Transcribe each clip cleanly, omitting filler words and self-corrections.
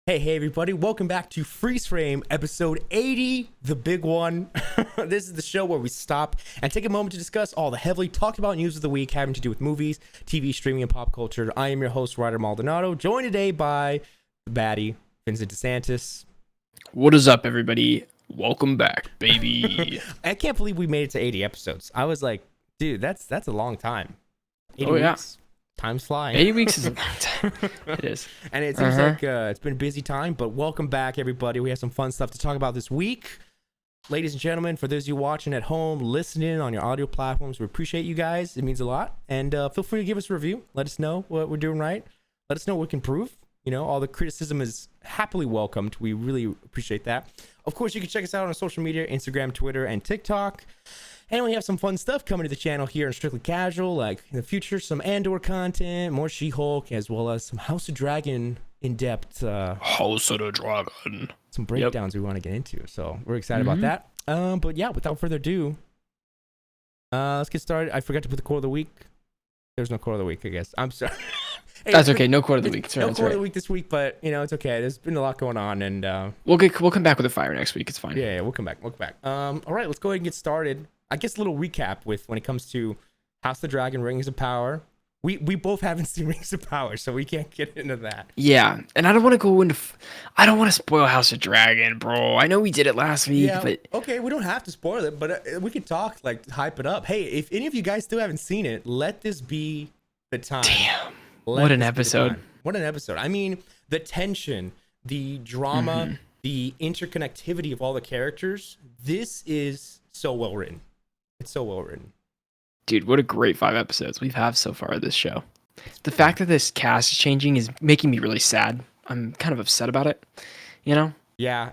Hey, everybody. Welcome back to Freeze Frame, episode 80, the big one. This is the show where we stop and take a moment to discuss all the heavily talked about news of the week having to do with movies, TV, streaming, and pop culture. I am your host, Ryder Maldonado, joined today by the baddie, Vincent DeSantis. What is up, everybody? Welcome back, baby. I can't believe we made it to 80 episodes. I was like, dude, that's a long time. 80 weeks. Yeah. Time's flying. 80 weeks is a long time. It is. And it seems like it's been a busy time, but welcome back, everybody. We have some fun stuff to talk about this week. Ladies and gentlemen, for those of you watching at home, listening on your audio platforms, we appreciate you guys. It means a lot. And feel free to give us a review. Let us know what we're doing right. Let us know what we can improve. You know, all the criticism is happily welcomed. We really appreciate that. Of course, you can check us out on social media, Instagram, Twitter, and TikTok. And we have some fun stuff coming to the channel here in Strictly Casual, like in the future, some Andor content, more She-Hulk, as well as some House of Dragon in-depth. House of the Dragon. Some breakdowns we want to get into. So we're excited about that. But yeah, without further ado, let's get started. I forgot to put the quote of the week. There's no quote of the week, I guess. I'm sorry. Hey, That's okay. No quote of the week. No quote of the week this week, but you know it's okay. There's been a lot going on, and we'll come back with a fire next week. It's fine. Yeah, we'll come back. All right, let's go ahead and get started. I guess a little recap with when it comes to House of the Dragon, Rings of Power. We both haven't seen Rings of Power, so we can't get into that. Yeah, and I don't want to go into. I don't want to spoil House of Dragon, bro. I know we did it last week, but okay, we don't have to spoil it, but we can talk, like, hype it up. Hey, if any of you guys still haven't seen it, let this be the time. Damn, what an episode! What an episode! I mean, the tension, the drama, the interconnectivity of all the characters. This is so well written. It's so well written. Dude, what a great 5 episodes we've had so far of this show. The fact that this cast is changing is making me really sad. I'm kind of upset about it, you know? Yeah.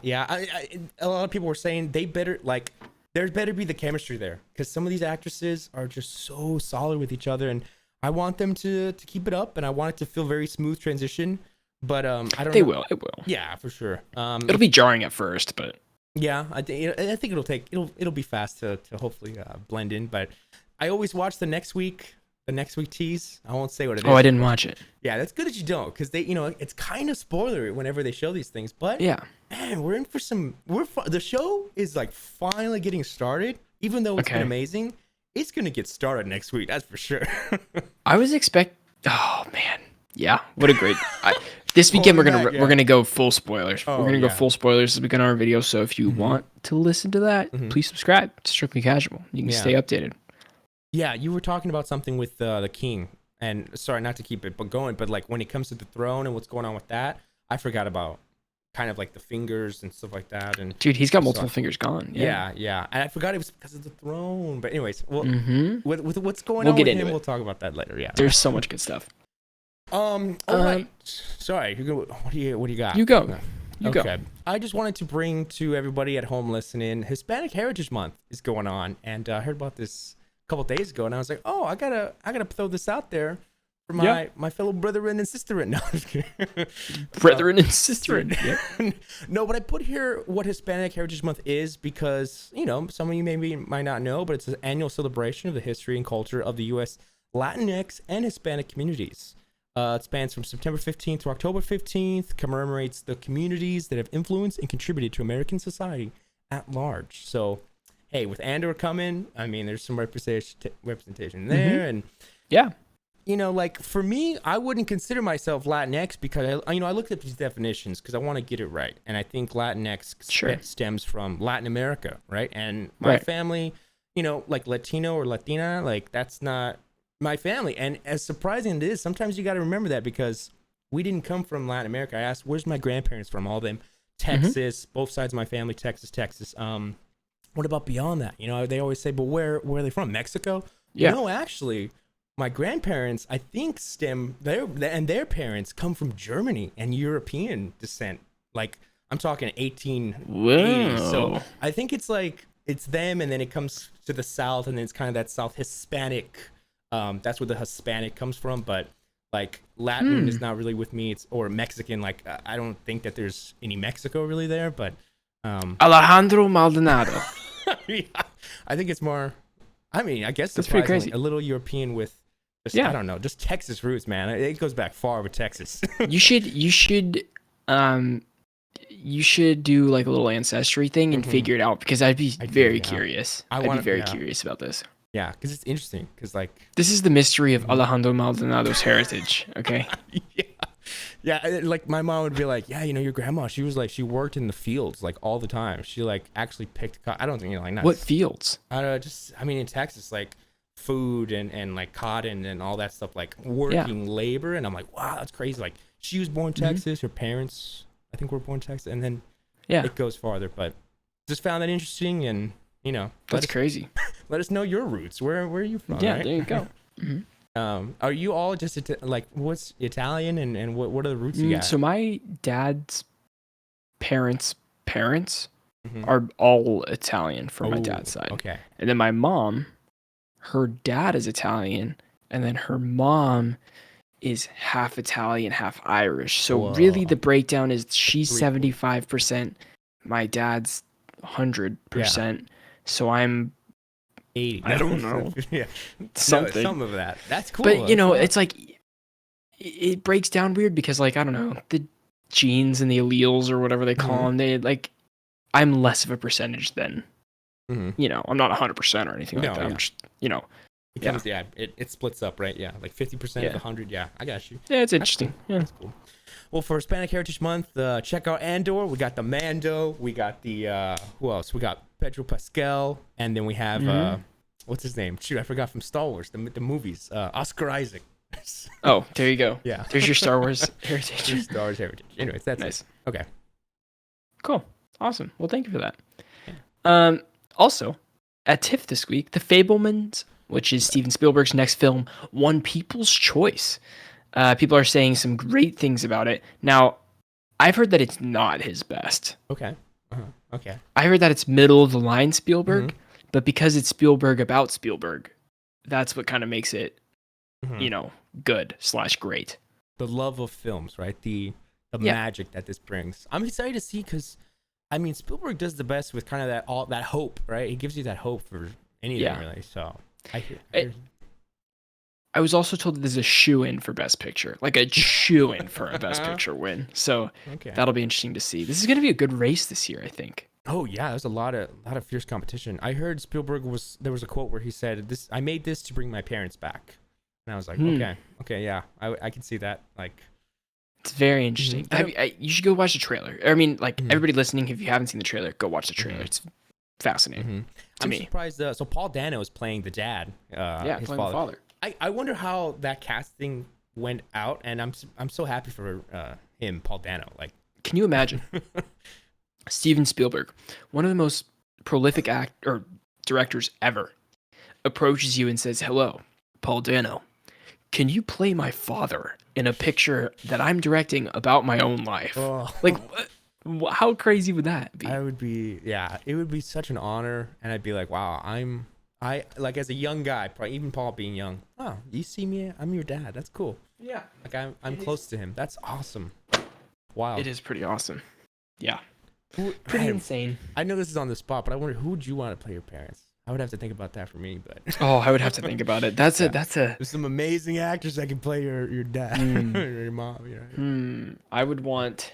A lot of people were saying there better be the chemistry there, because some of these actresses are just so solid with each other, and I want them to keep it up, and I want it to feel very smooth transition. But I don't know. It will. Yeah, for sure. It'll be jarring at first, but yeah, I think it'll be fast to hopefully blend in. But I always watch the next week tease. I won't say what it is. Oh, I didn't watch it. Yeah, that's good that you don't, because it's kind of spoilery whenever they show these things. But yeah, man, we're in for some. The show is like finally getting started, even though it's been amazing. It's gonna get started next week, that's for sure. I was Oh man, yeah, what a great. This weekend we're gonna go full spoilers. We're gonna go full spoilers this weekend on our video. So if you want to listen to that, please subscribe to Strictly Casual. You can stay updated. Yeah, you were talking about something with the king, and sorry not to keep it going, but like when it comes to the throne and what's going on with that, I forgot about kind of like the fingers and stuff like that. And dude, he's got multiple fingers gone. Yeah, and I forgot it was because of the throne. But anyways, well, with what's going on with him, we'll talk about that later. Yeah, there's so much good stuff. All right. Sorry, what do you got? You go. Okay. I just wanted to bring to everybody at home listening, Hispanic Heritage Month is going on, and I heard about this a couple days ago, and I was like, oh, I gotta throw this out there for my fellow brethren and sisterin. No, I'm just kidding. Brethren and sisterin. No, but I put here what Hispanic Heritage Month is because, you know, some of you might not know, but it's an annual celebration of the history and culture of the U.S. Latinx and Hispanic communities. It spans from September 15th to October 15th, commemorates the communities that have influenced and contributed to American society at large. So, hey, with Andor coming, I mean, there's some representation there. And, yeah, you know, like for me, I wouldn't consider myself Latinx because, I looked at these definitions because I want to get it right. And I think Latinx stems from Latin America, right? And my family, you know, like Latino or Latina, like that's not my family. And as surprising as it is, sometimes you got to remember that because we didn't come from Latin America. I asked, where's my grandparents from? All of them, Texas, both sides of my family, Texas. What about beyond that? You know, they always say, but where are they from? Mexico? Yeah. No, actually, my grandparents, I think, their parents come from Germany and European descent. Like, I'm talking 1880s. Whoa. So I think it's like, it's them, and then it comes to the South, and then it's kind of that South Hispanic. That's where the Hispanic comes from, but like Latin is not really with me. Or Mexican. Like I don't think that there's any Mexico really there, but Alejandro Maldonado. Yeah, I think it's more. I mean, I guess that's pretty crazy. A little European with, I don't know, just Texas roots, man. It goes back far with Texas. you should You should do like a little ancestry thing and figure it out, because I'd be very curious. I'd be very curious about this. Yeah, because it's interesting. Because like this is the mystery of Alejandro Maldonado's heritage. Okay. Yeah. Like my mom would be like, yeah, your grandma. She was like, she worked in the fields like all the time. She like actually picked. I don't think like nuts. What fields? In Texas, like food and like cotton and all that stuff, like working labor. And I'm like, wow, that's crazy. Like she was born in Texas. Her parents, I think, were born in Texas, and then it goes farther. But just found that interesting, and that's crazy. Let us know your roots. Where are you from? Yeah, right? there you go. Are you all just like what's Italian and what are the roots you got? So my dad's parents are all Italian from my dad's side. Okay. And then my mom, her dad is Italian, and then her mom is half Italian, half Irish. So really the breakdown is she's 75%, my dad's 100%. So I'm 80. I don't know. Yeah. Something. Some of that. That's cool. But it's like it breaks down weird because like I don't know, the genes and the alleles or whatever they call them, they like I'm less of a percentage than I'm not 100% or anything like that. I'm just it comes, it splits up, right? Yeah, like 50% of the 100. Yeah, I got you. Yeah, it's interesting. Cool. Yeah, that's cool. Well, for Hispanic Heritage Month, check out Andor. We got the Mando. We got the who else? We got Pedro Pascal, and then we have what's his name? Shoot, I forgot, from Star Wars, the movies. Oscar Isaac. Oh, there you go. Yeah, there's your Star Wars heritage. Your Star Wars heritage. Anyways, that's nice. It. Okay. Cool. Awesome. Well, thank you for that. Yeah. Also, at TIFF this week, The Fabelmans, which is Steven Spielberg's next film, won People's Choice. People are saying some great things about it. Now, I've heard that it's not his best. Okay. Okay. I heard that it's middle of the line Spielberg, but because it's Spielberg about Spielberg, that's what kind of makes it, good/great. The love of films, right? The magic that this brings. I'm excited to see because, Spielberg does the best with kind of that hope, right? He gives you that hope for anything, really. So I was also told that there's a shoo-in for Best Picture, like a shoo-in for a Best Picture win. So that'll be interesting to see. This is going to be a good race this year, I think. Oh yeah, there's a lot of fierce competition. I heard there was a quote where he said, "I made this to bring my parents back," and I was like, okay, yeah, I can see that. Like, it's very interesting. You should go watch the trailer. Everybody listening, if you haven't seen the trailer, go watch the trailer. It's fascinating to me. I'm surprised. So Paul Dano is playing the dad. His playing the father. I wonder how that casting went out, and I'm so happy for him, Paul Dano. Like, can you imagine? Steven Spielberg, one of the most prolific directors ever, approaches you and says, "Hello, Paul Dano. Can you play my father in a picture that I'm directing about my own life?" Oh. Like, how crazy would that be? It would be such an honor, and I'd be like, wow, I like, as a young guy, probably even Paul being young. Oh, you see me? I'm your dad. That's cool. Yeah, like I'm close to him. That's awesome. Wow, it is pretty awesome. Yeah, pretty insane. I know this is on the spot, but I wonder, who would you want to play your parents? I would have to think about that for me, but I would have to think about it. That's There's some amazing actors that can play your dad or your mom. I would want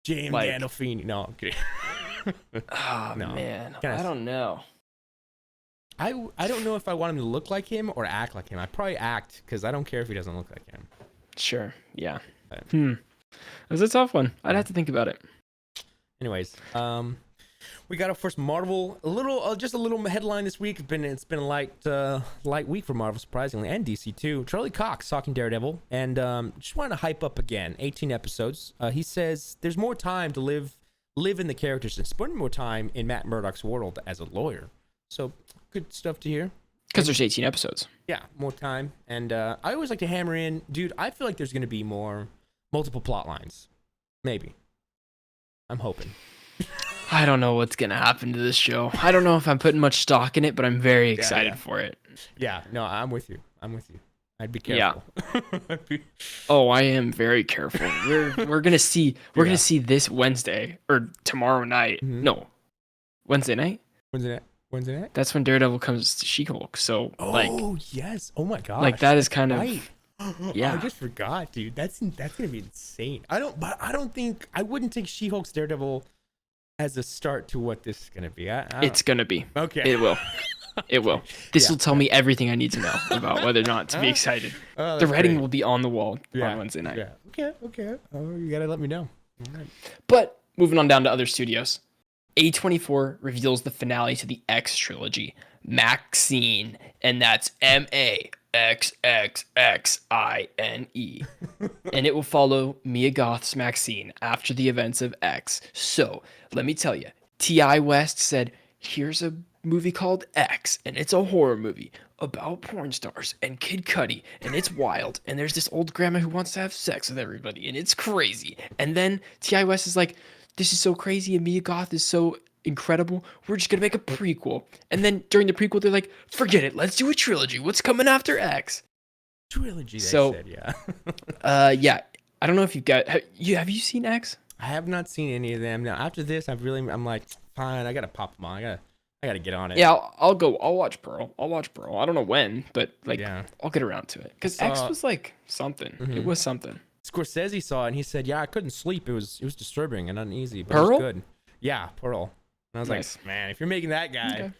James Gandolfini. No, I'm kidding. Oh no. Man, I don't know. I don't know if I want him to look like him or act like him. I'd probably act, because I don't care if he doesn't look like him. Sure. Yeah. It was a tough one. I'd have to think about it. Anyways, we got our first Marvel. Just a little headline this week. It's been a light week for Marvel, surprisingly, and DC too. Charlie Cox talking Daredevil, and just wanted to hype up again. 18 episodes. He says there's more time to live in the characters and spend more time in Matt Murdock's world as a lawyer. So good stuff to hear. Because there's 18 episodes. Yeah, more time. And I always like to hammer in, dude, I feel like there's going to be multiple plot lines. Maybe. I'm hoping. I don't know what's going to happen to this show. I don't know if I'm putting much stock in it, but I'm very excited for it. Yeah, no, I'm with you. I'd be careful. Yeah. Oh, I am very careful. We're going to see going to see this Wednesday or tomorrow night. No. Wednesday night? Wednesday night? That's when Daredevil comes to She-Hulk. So, yes. Oh my god. Like, that is kind of Yeah. I just forgot, dude. That's gonna be insane. I wouldn't take She-Hulk's Daredevil as a start to what this is gonna be. It's gonna be. Okay. It will. It will. This will tell me everything I need to know about whether or not to be excited. The writing will be on the wall on Wednesday night. Yeah. Okay. Oh, you gotta let me know. All right. But moving on down to other studios, A24 reveals the finale to the X trilogy, Maxine, and that's MAXXXINE. And it will follow Mia Goth's Maxine after the events of X. So let me tell you, T.I. West said, here's a movie called X, and it's a horror movie about porn stars and Kid Cudi, and it's wild, and there's this old grandma who wants to have sex with everybody, and it's crazy. And then T.I. West is like, this is so crazy, and Mia Goth is so incredible, we're just gonna make a prequel. And then during the prequel, they're like, forget it, let's do a trilogy. What's coming after X? Trilogy, they said, yeah. Yeah. I don't know if have you seen X? I have not seen any of them. Now after this, I'm like, fine, I gotta pop them on. I gotta get on it. Yeah, I'll watch Pearl. I don't know when, but I'll get around to it. Because X was like something. Mm-hmm. It was something. Scorsese saw it and he said, yeah, I couldn't sleep. It was disturbing and uneasy, but Pearl? It was good. Yeah, Pearl. And I was nice. like, man, if you're making that guy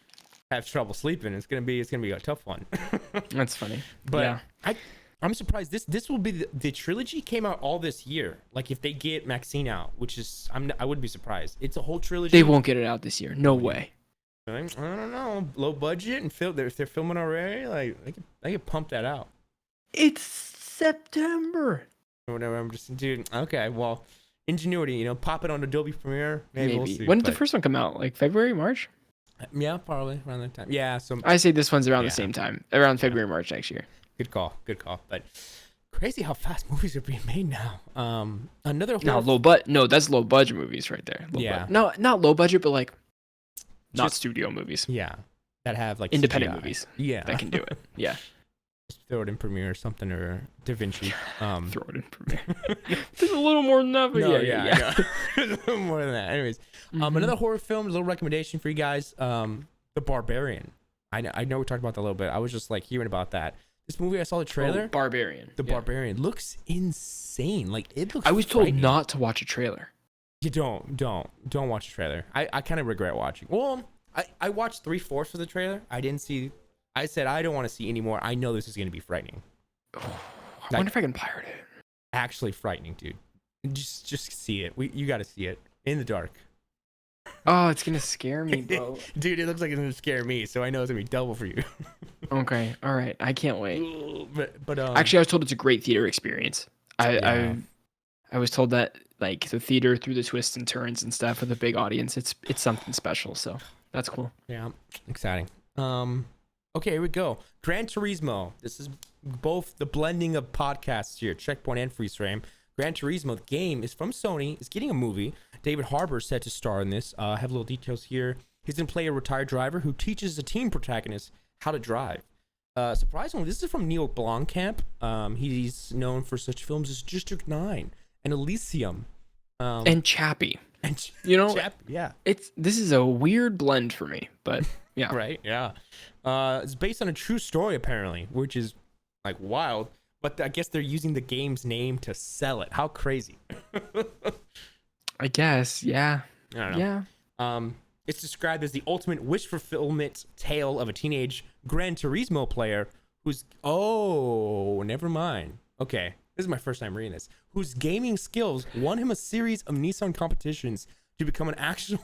have trouble sleeping, it's gonna be a tough one. That's funny. But yeah. I'm surprised this will be the trilogy came out all this year. Like if they get Maxine out, which is I wouldn't be surprised. It's a whole trilogy. They won't get it out this year. No way. I don't know. Low budget and if they're filming already, like I could pump that out. It's September. Or whatever. I'm just, dude. Okay, well, ingenuity. Pop it on Adobe Premiere. Maybe. We'll see, when did the first one come out? Like February, March? Yeah, probably around that time. Yeah. So I say this one's around the same time, around February, March next year. Good call. But crazy how fast movies are being made now. Another No, that's low budget movies right there. No, not low budget, but like not studio movies. Yeah, that have like independent CGI. Movies. Yeah, that can do it. Yeah, just throw it in Premiere or something, or DaVinci. Throw it in Premiere. There's a little more than that, but yeah. There's a little more than that. Anyways, another horror film, a little recommendation for you guys. The Barbarian. I know we talked about that a little bit. I was just like hearing about that. This movie, I saw the trailer. Barbarian. The Barbarian looks insane. Like it looks. I was told not to watch a trailer. You don't watch the trailer. I kind of regret watching. Well, I watched 3/4 of the trailer. I didn't see. I said I don't want to see anymore. I know this is going to be frightening. Oh, I wonder if I can pirate it. Actually frightening, dude. Just see it. You got to see it in the dark. Oh, it's gonna scare me, bro. Dude, it looks like it's gonna scare me, so I know it's gonna be double for you. Okay, all right. I can't wait. But actually, I was told it's a great theater experience. I was told that like the theater through the twists and turns and stuff with a big audience, it's something special. So that's cool. Yeah, exciting. Okay, here we go. Gran Turismo. This is both the blending of podcasts here, Checkpoint and Freeze Frame. Gran Turismo, the game, is from Sony. It's getting a movie. David Harbour is set to star in this. I have little details here. He's going to play a retired driver who teaches a teen protagonist how to drive. Surprisingly, this is from Neil Blomkamp. He's known for such films as District 9 and Elysium. And Chappie. Yeah. This is a weird blend for me, but yeah. Right, yeah. It's based on a true story, apparently, which is like wild. But I guess they're using the game's name to sell it. How crazy. I guess, yeah. I don't know. Yeah. It's described as the ultimate wish fulfillment tale of a teenage Gran Turismo player who's... Oh, never mind. Okay, this is my first time reading this. Whose gaming skills won him a series of Nissan competitions to become an actual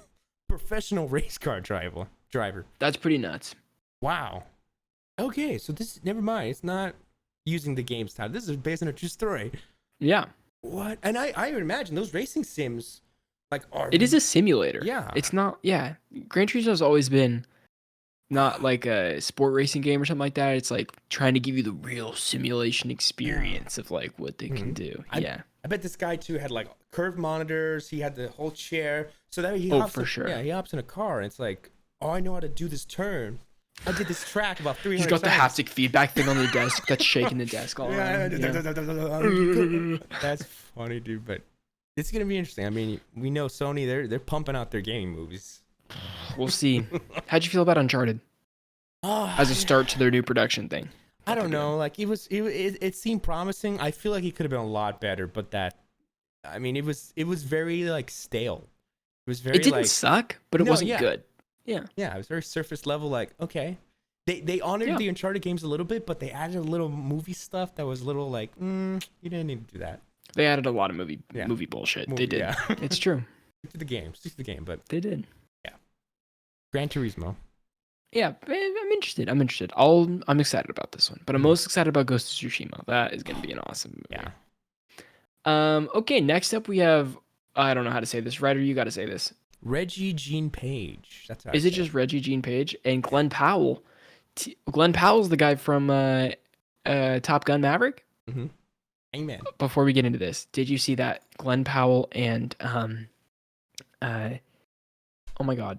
professional race car driver. That's pretty nuts. Wow. Okay, so this... Never mind. It's not using the game's title. This is based on a true story. Yeah. What? And I would imagine those racing sims... It is a simulator. Yeah. It's not. Yeah. Gran Turismo has always been not like a sport racing game or something like that. It's like trying to give you the real simulation experience of like what they can do. I bet this guy too had like curved monitors. He had the whole chair. So that he sure. Yeah, he hops in a car and it's like, oh, I know how to do this turn. I did this track about 300 He's got times. the haptic feedback thing on the desk that's shaking the desk all around. That's funny, dude, but it's gonna be interesting. I mean, we know Sony; they're pumping out their gaming movies. We'll see. How'd you feel about Uncharted as a start to their new production thing? I don't know. Like it seemed promising. I feel like it could have been a lot better, but it was very like stale. It was very. It didn't like, suck, but it wasn't good. Yeah. Yeah, it was very surface level. Like, okay, they honored the Uncharted games a little bit, but they added a little movie stuff that was a little like, you didn't need to do that. They added a lot of movie bullshit. They did. Yeah. It's true. Stick to the game, but they did. Yeah. Gran Turismo. Yeah, I'm interested. I'm excited about this one, but I'm most excited about Ghost of Tsushima. That is going to be an awesome movie. Yeah. Okay, next up we have, I don't know how to say this. Ryder, you got to say this. Reggie Jean Page. That's how Is it just Reggie Jean Page? And Glenn Powell. Glenn Powell's the guy from Top Gun Maverick. Mm-hmm. Amen. Before we get into this, did you see that Glenn Powell and oh my God,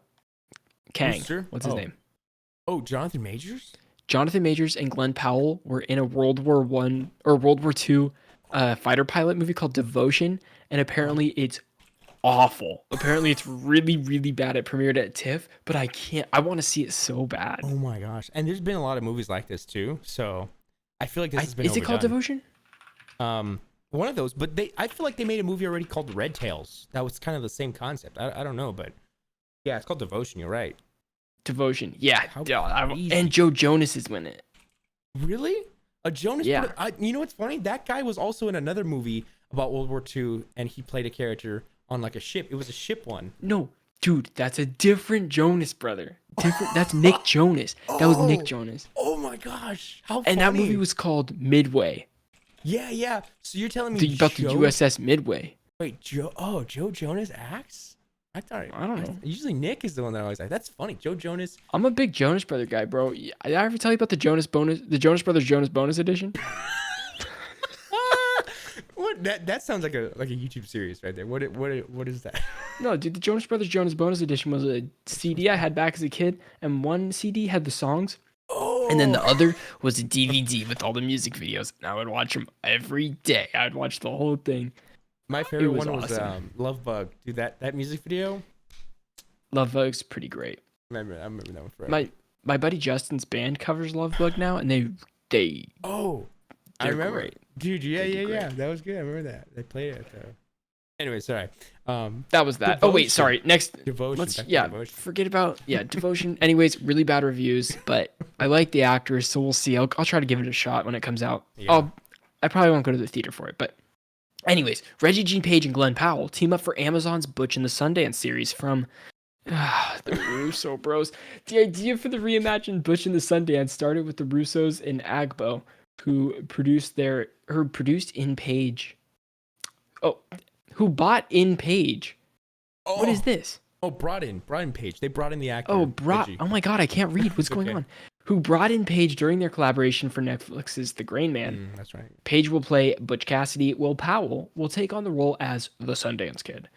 Kang? Booster? What's his name? Oh, Jonathan Majors. Jonathan Majors and Glenn Powell were in a World War I or World War II fighter pilot movie called Devotion, and apparently it's awful. Apparently it's really, really bad. It premiered at TIFF, but I want to see it so bad. Oh my gosh. And there's been a lot of movies like this too, so I feel like this has been Is it called Devotion? One of those, but I feel like they made a movie already called Red Tails. That was kind of the same concept. I don't know, but yeah, it's called Devotion. You're right. Devotion. Yeah. And Joe Jonas is in it. Really? A Jonas? Yeah. You know what's funny? That guy was also in another movie about World War II, and he played a character on like a ship. It was a ship one. No, dude, that's a different Jonas brother. That's Nick Jonas. That was Nick Jonas. Oh my gosh. How funny. And that movie was called Midway. Yeah. So you're telling me about the USS Midway. Wait, Joe Jonas acts? I don't know. Usually Nick is the one that always acts. That's funny. Joe Jonas. I'm a big Jonas Brother guy, bro. Did I ever tell you about the Jonas Brothers Jonas Bonus Edition? What? That sounds like a YouTube series right there. What is that? No, dude, the Jonas Brothers Jonas Bonus Edition was a CD I had back as a kid, and one CD had the songs. And then the other was a DVD with all the music videos, and I would watch them every day. I would watch the whole thing. My favorite one was Love Bug. Dude, that music video. Love Bug's pretty great. I remember that one forever. My buddy Justin's band covers Love Bug now, and they I remember great. Dude, yeah. That was good. I remember that. They played it. Anyway, sorry. That was that. Devotion. Oh wait, sorry. Next, Devotion. Devotion. Forget about Devotion. Anyways, really bad reviews, but I like the actors, so we'll see. I'll try to give it a shot when it comes out. Yeah. I probably won't go to the theater for it, but anyways, Reggie Jean Page and Glenn Powell team up for Amazon's Butch and the Sundance series from the Russo bros. The idea for the reimagined Butch and the Sundance started with the Russos and Agbo, who bought in Page. What is this? Brought in Page. They brought in the actor. Oh my God, I can't read. What's going on? Who brought in Page during their collaboration for Netflix's The Grain Man. That's right. Page will play Butch Cassidy, while Powell will take on the role as the Sundance Kid.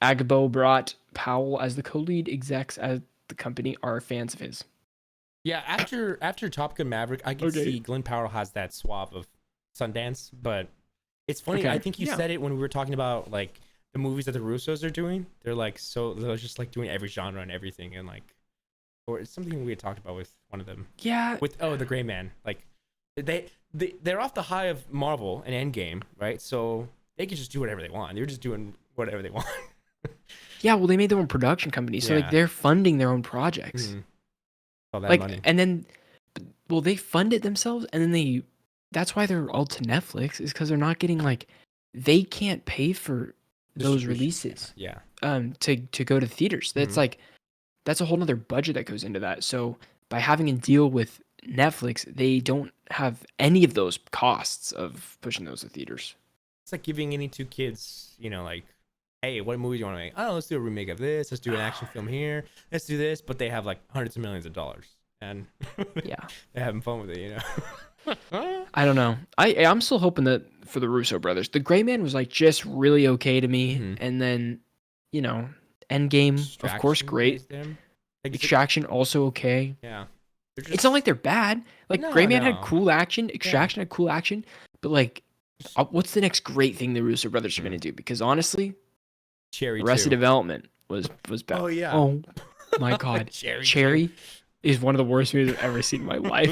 Agbo brought Powell as the co-lead execs as the company are fans of his. Yeah, after Top Gun Maverick, I can see Glenn Powell has that swab of Sundance, but it's funny. I think you said it when we were talking about like the movies that the Russos are doing. They're just like doing every genre and everything, and like, or it's something we had talked about with one of them. Yeah. With The Gray Man, like they're off the high of Marvel and Endgame, right? So they can just do whatever they want. They're just doing whatever they want. Yeah, well, they made their own production company, so like they're funding their own projects. Mm-hmm. All that like, money. And then, well, they fund it themselves, and then that's why they're all to Netflix, is because they're not getting they can't pay for those releases. Yeah. To go to theaters. That's that's a whole nother budget that goes into that. So by having a deal with Netflix, they don't have any of those costs of pushing those to theaters. It's like giving any two kids, like, hey, what movie do you want to make? Oh, let's do a remake of this. Let's do an action film here. Let's do this. But they have like hundreds of millions of dollars. And they're having fun with it, I don't know. I'm still hoping that for the Russo brothers. The Gray Man was just really okay to me. Mm-hmm. And then, Endgame, of course, great. Extraction, also okay. Yeah. It's not like they're bad. Gray Man had cool action. Extraction had cool action. But what's the next great thing the Russo brothers are going to do? Because honestly, Arrested Development was bad. Oh, yeah. Oh, my God. Cherry is one of the worst movies I've ever seen in my life.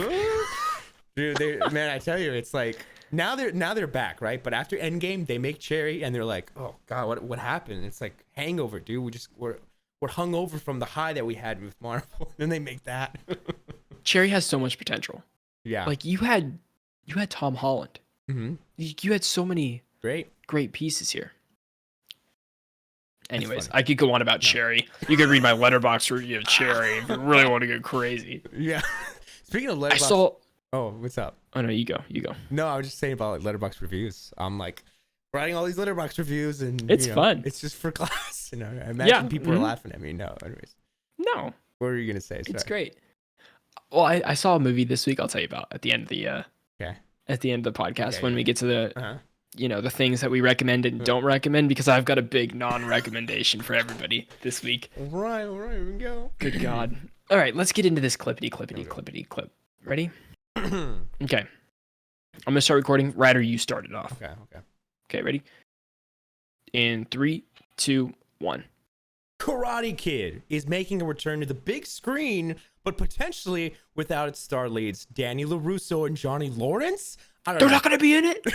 Dude, man, I tell you, it's like now they're back, right? But after Endgame, they make Cherry, and they're like, oh god, what happened? It's like Hangover, dude. We're hung over from the high that we had with Marvel. Then they make that. Cherry has so much potential. Yeah, like you had Tom Holland. mm-hmm. You had so many great pieces here. Anyways, I could go on about Cherry. You could read my Letterboxd review of Cherry if you really want to get crazy. Yeah. Speaking of Letterboxd, oh, what's up? Oh no, you go. No, I was just saying about like Letterboxd reviews. I'm like writing all these Letterboxd reviews, and it's fun. It's just for class. I imagine people are laughing at me. No, anyways. No. What were you gonna say? Sorry. It's great. Well, I saw a movie this week. I'll tell you about at the end of the at the end of the podcast when we get to the the things that we recommend and don't recommend, because I've got a big non-recommendation for everybody this week. All right, here we go. Good God. All right, let's get into this clip. Ready? Okay. I'm gonna start recording. Ryder, you started off. Okay, ready? In 3, 2, 1. Karate Kid is making a return to the big screen, but potentially without its star leads Danny LaRusso and Johnny Lawrence. They're not going to be in it?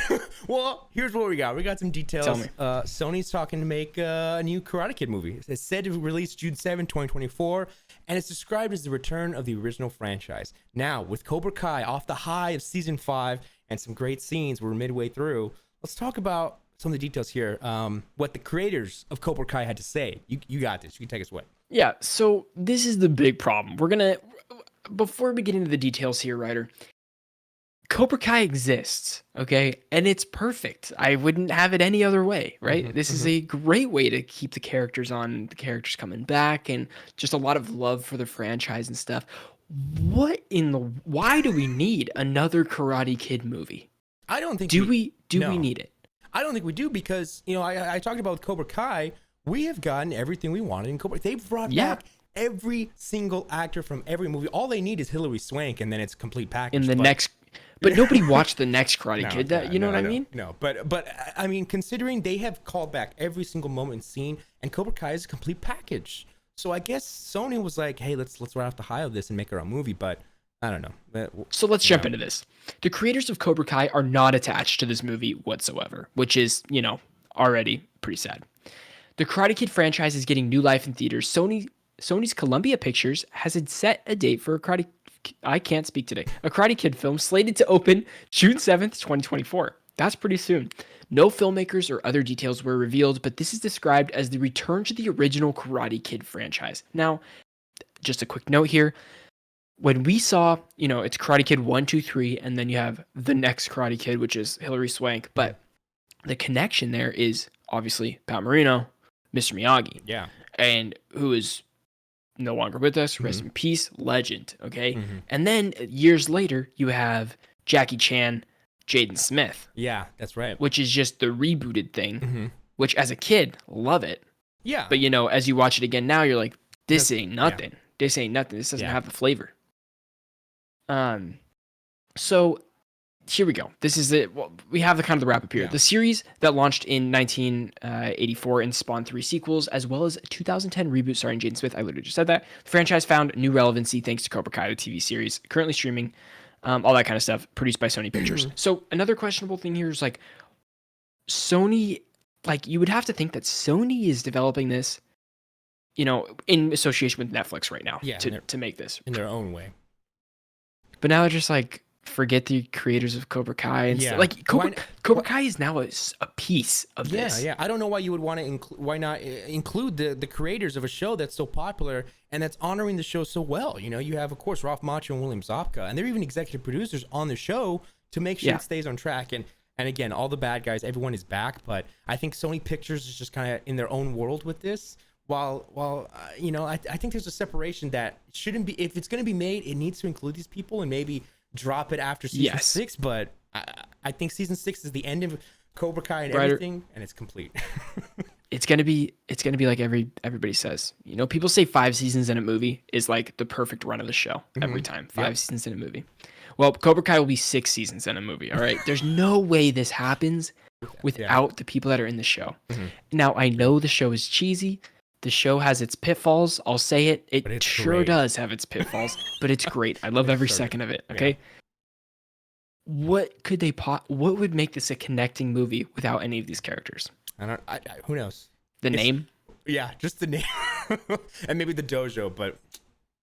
Well, here's what we got. We got some details. Tell me. Sony's talking to make a new Karate Kid movie. It's said to release June 7, 2024, and it's described as the return of the original franchise. Now, with Cobra Kai off the high of season 5 and some great scenes, we're midway through. Let's talk about some of the details here. What the creators of Cobra Kai had to say. You got this. You can take us away. Yeah, so this is the big problem. We're going to, before we get into the details here, Ryder, Cobra Kai exists, okay? And it's perfect. I wouldn't have it any other way, right? This is a great way to keep the characters on, the characters coming back, and just a lot of love for the franchise and stuff. Why do we need another Karate Kid movie? I don't think we need it? I don't think we do, because, I talked about with Cobra Kai, we have gotten everything we wanted in Cobra. They've brought back every single actor from every movie. All they need is Hilary Swank, and then it's a complete package. But nobody watched the next Karate Kid. What I mean? No, but I mean, considering they have called back every single moment and scene, and Cobra Kai is a complete package. So I guess Sony was like, hey, let's ride off the high of this and make our own movie. But I don't know. So let's jump into this. The creators of Cobra Kai are not attached to this movie whatsoever, which is, already pretty sad. The Karate Kid franchise is getting new life in theaters. Sony's Columbia Pictures has set a date for a Karate Kid film slated to open June 7th, 2024. That's pretty soon. No filmmakers or other details were revealed, but this is described as the return to the original Karate Kid franchise. Now, just a quick note here. When we saw, it's Karate Kid 1, 2, 3, and then you have the next Karate Kid, which is Hilary Swank, but the connection there is obviously Pat Moreno, Mr. Miyagi. Yeah. And who is no longer with us, rest in peace, legend, okay? And then years later, you have Jackie Chan, Jaden Smith. Yeah, that's right. Which is just the rebooted thing, which as a kid, love it. Yeah. But, as you watch it again now, you're like, this ain't nothing. Yeah. This ain't nothing. This doesn't have the flavor. So here we go. This is it. Well, we have the kind of the wrap up here. Yeah. The series that launched in 1984 and spawned 3 sequels, as well as a 2010 reboot starring Jaden Smith. I literally just said that. The franchise found new relevancy thanks to Cobra Kai, the TV series, currently streaming, all that kind of stuff, produced by Sony Pictures. So another questionable thing here is like Sony, like you would have to think that Sony is developing this, in association with Netflix right now to make this. In their own way. But now they're just like, forget the creators of Cobra Kai and stuff. Like Cobra Kai is now a piece of this. Yeah. I don't know why you would want to why not include the creators of a show that's so popular and that's honoring the show so well. You have, of course, Ralph Macchio and William Zabka, and they're even executive producers on the show to make sure it stays on track. And again, all the bad guys, everyone is back, but I think Sony Pictures is just kind of in their own world with this. While I think there's a separation that shouldn't be. If it's going to be made, it needs to include these people and maybe drop it after season 6. But I think season 6 is the end of Cobra Kai and everything, and it's complete. It's gonna be like everybody says. People say 5 seasons in a movie is like the perfect run of the show every time. 5 seasons in a movie. Well, Cobra Kai will be 6 seasons in a movie. All right. There's no way this happens without the people that are in the show. Now I know the show is cheesy. The show has its pitfalls. I'll say it. It sure does have its pitfalls, but it's great. I love every second of it. Okay. what could they what would make this a connecting movie without any of these characters? Who knows? The name? Yeah, just the name. And maybe the dojo, but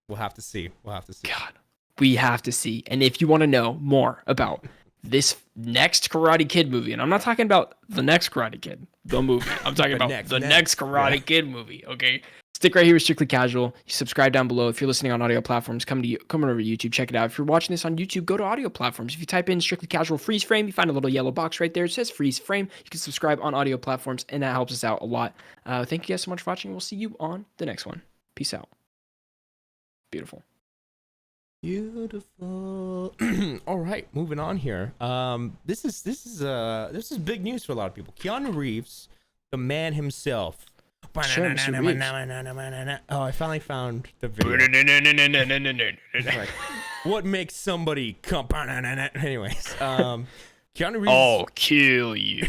we'll have to see. God, we have to see. And if you want to know more about this next Karate Kid movie, and I'm not talking about the next Karate Kid, the movie. I'm talking about the next Karate Kid movie, okay? Stick right here with Strictly Casual. You subscribe down below. If you're listening on audio platforms, come over to YouTube, check it out. If you're watching this on YouTube, go to audio platforms. If you type in Strictly Casual freeze frame, you find a little yellow box right there. It says freeze frame. You can subscribe on audio platforms, and that helps us out a lot. Thank you guys so much for watching. We'll see you on the next one. Peace out. Beautiful. Beautiful. All right, moving on here. This is big news for a lot of people. Keanu Reeves, the man himself. Sure, Mr. Reeves. Oh, I finally found the video. Like, what makes somebody come? Anyways, Keanu Reeves. I'll kill you.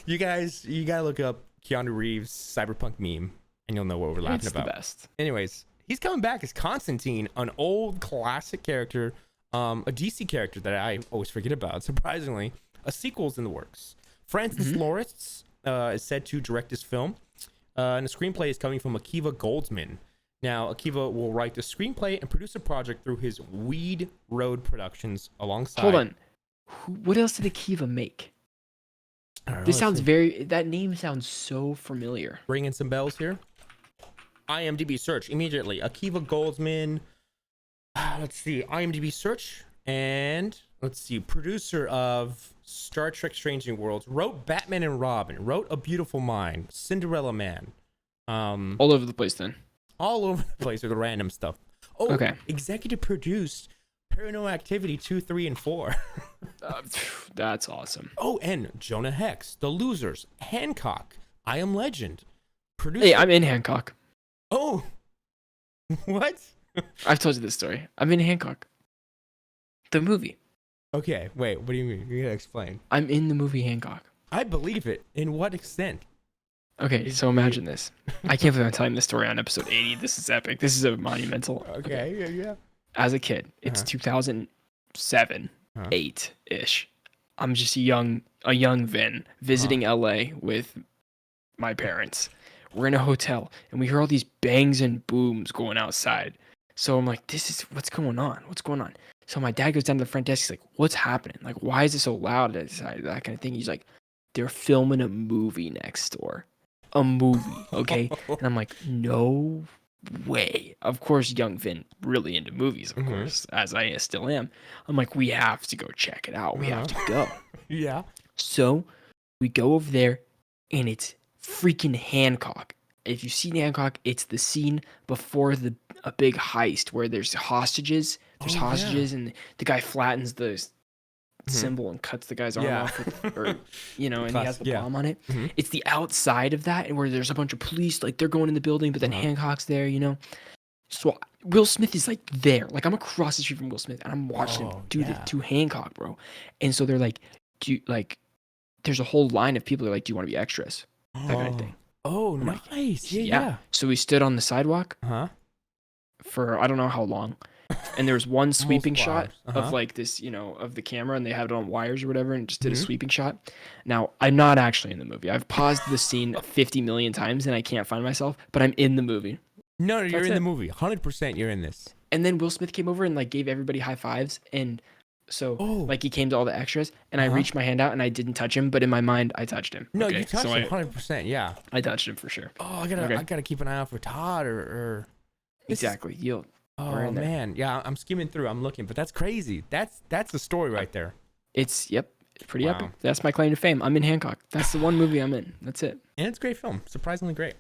You gotta look up Keanu Reeves cyberpunk meme, and you'll know what we're laughing about. The best. Anyways, he's coming back as Constantine, an old classic character, a DC character that I always forget about. Surprisingly, a sequel's in the works. Francis Lawrence is said to direct this film, and the screenplay is coming from Akiva Goldsman. Now, Akiva will write the screenplay and produce a project through his Weed Road Productions alongside. Hold on, what else did Akiva make? This sounds that name sounds so familiar. Ringing some bells here. IMDb search immediately. Akiva Goldsman. Let's see. IMDb search, and let's see. Producer of Star Trek: Strange New Worlds, wrote Batman and Robin, wrote A Beautiful Mind, Cinderella Man. All over the place then. All over the place with the random stuff. Oh, okay. Executive produced Paranormal Activity 2, 3, and 4. That's awesome. Oh, and Jonah Hex, The Losers, Hancock, I Am Legend. Producer. Hey, I'm in Hancock. Oh, what? I've told you this story. I'm in Hancock. The movie. Okay, wait, what do you mean? You gotta explain. I'm in the movie Hancock. I believe it. In what extent? Okay, so imagine this. I can't believe I'm telling this story on episode 80. This is epic. This is a monumental. Okay. Yeah. As a kid, it's 2007, 8-ish. I'm just a young Vin visiting LA with my parents. We're in a hotel, and we hear all these bangs and booms going outside. So I'm like, what's going on? What's going on? So my dad goes down to the front desk. He's like, what's happening? Like, why is it so loud outside? That kind of thing. He's like, they're filming a movie next door. A movie, okay? And I'm like, no way. Of course, young Vin, really into movies, of course, as I still am. I'm like, we have to go check it out. We have to go. Yeah. So we go over there, and it's freaking Hancock. If you've seen Hancock, it's the scene before a big heist where there's hostages. There's hostages, and the guy flattens the symbol and cuts the guy's arm off, and he has the bomb on it. It's the outside of that, and where there's a bunch of police, like they're going in the building, but then Hancock's there, So Will Smith is like there, like I'm across the street from Will Smith, and I'm watching him do the to Hancock, bro. And so they're like, there's a whole line of people that are like, do you want to be extras? That kind of thing. Oh, nice. Yeah. So we stood on the sidewalk for I don't know how long. And there was one sweeping shot of like this, of the camera, and they had it on wires or whatever, and just did a sweeping shot. Now, I'm not actually in the movie. I've paused the scene 50 million times and I can't find myself, but I'm in the movie. No, you're in the movie. 100% you're in this. And then Will Smith came over and like gave everybody high fives, and so like he came to all the extras, and I reached my hand out and I didn't touch him, but in my mind I touched him. No, you touched him 100%. Yeah, I touched him for sure. Oh, I gotta keep an eye out for Todd or exactly. Oh man, yeah, I'm skimming through. I'm looking, but that's crazy. That's the story right there. It's pretty epic. That's my claim to fame. I'm in Hancock. That's the one movie I'm in. That's it. And it's a great film. Surprisingly great.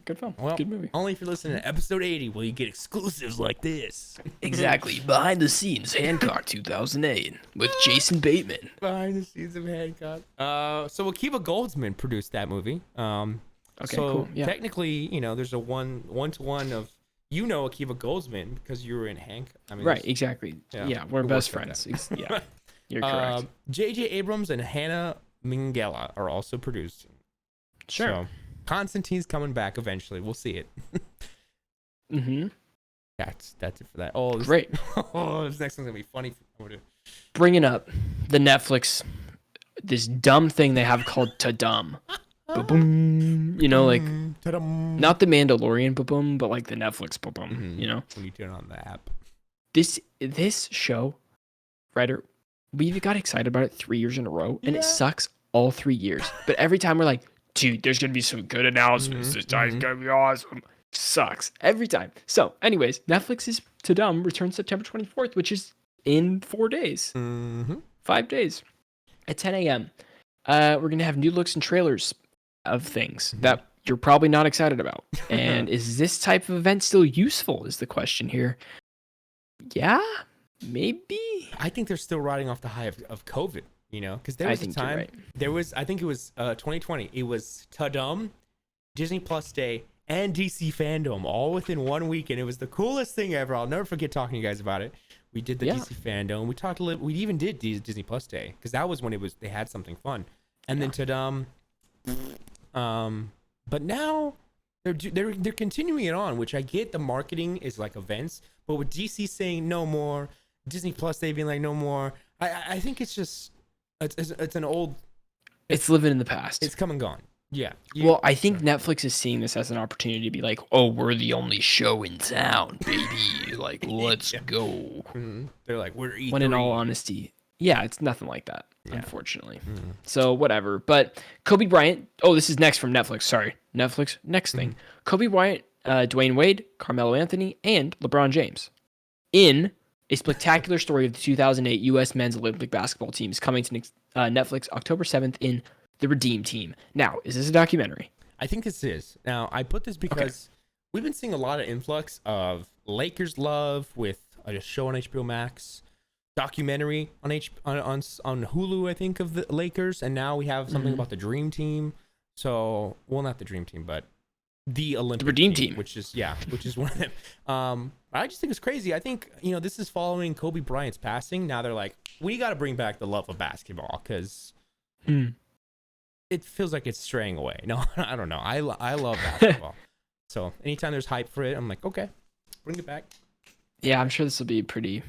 Good film. Well, good movie. Only if you're listening to episode 80 will you get exclusives like this. Exactly. Behind the scenes, Hancock 2008 with Jason Bateman. Behind the scenes of Hancock. So Akiva Goldsman produced that movie. Okay, cool. Yeah. Technically, there's a one-to-one of Akiva Goldsman because you were in Hank. Right, exactly. Yeah, we're best friends. Yeah, you're correct. J.J. Abrams and Hannah Minghella are also producing. Sure. So, Constantine's coming back eventually. We'll see it. That's it for that. Oh, Great. Oh, this next one's gonna be funny. Bringing up the Netflix, this dumb thing they have called Ta-Dum. Ba-boom. You know, like, not the Mandalorian ba-boom, but like the Netflix ba-boom, you know? When you turn on the app. This show, Ryder, we got excited about it 3 years in a row, and it sucks all 3 years. But every time we're like, dude, there's going to be some good announcements. This time's going to be awesome. Sucks. Every time. So, anyways, Netflix's Ta-Dum returns September 24th, which is in 4 days. 5 days. At 10 a.m. We're going to have new looks and trailers of things that you're probably not excited about. And is this type of event still useful is the question here. Yeah, maybe. I think they're still riding off the high of COVID, you know, because there was a time, I think it was 2020. It was Ta-Dum, Disney Plus Day, and DC Fandom all within 1 week. And it was the coolest thing ever. I'll never forget talking to you guys about it. We did the DC Fandom. We talked a little, we even did Disney Plus Day because that was when they had something fun. And then Ta-Dum, but now they're continuing it on, which I get. The marketing is like events, but with DC saying no more, Disney Plus Day being like no more, I think it's just it's an old. It's living in the past. It's come and gone. Yeah. Well, I think Netflix is seeing this as an opportunity to be like, oh, we're the only show in town, baby. Like, let's go. They're like, we're E3. When in all honesty, yeah, it's nothing like that, unfortunately. So whatever. But Kobe Bryant. Oh, this is next from Netflix. Sorry, Netflix. Next thing. Kobe Bryant, Dwayne Wade, Carmelo Anthony, and LeBron James in a spectacular story of the 2008 U.S. men's Olympic basketball team is coming to Netflix October 7th in The Redeem Team. Now, is this a documentary? I think this is. Now, I put this because we've been seeing a lot of influx of Lakers love with a show on HBO Max, documentary on Hulu, I think, of the Lakers, and now we have something about the Dream Team. So, well, not the Dream Team, but the Olympic Redeem Team, which is one of them. I just think it's crazy. I think, you know, this is following Kobe Bryant's passing. Now they're like, we got to bring back the love of basketball because it feels like it's straying away. No, I don't know. I love basketball. So anytime there's hype for it, I'm like, okay, bring it back. Yeah, I'm sure this will be pretty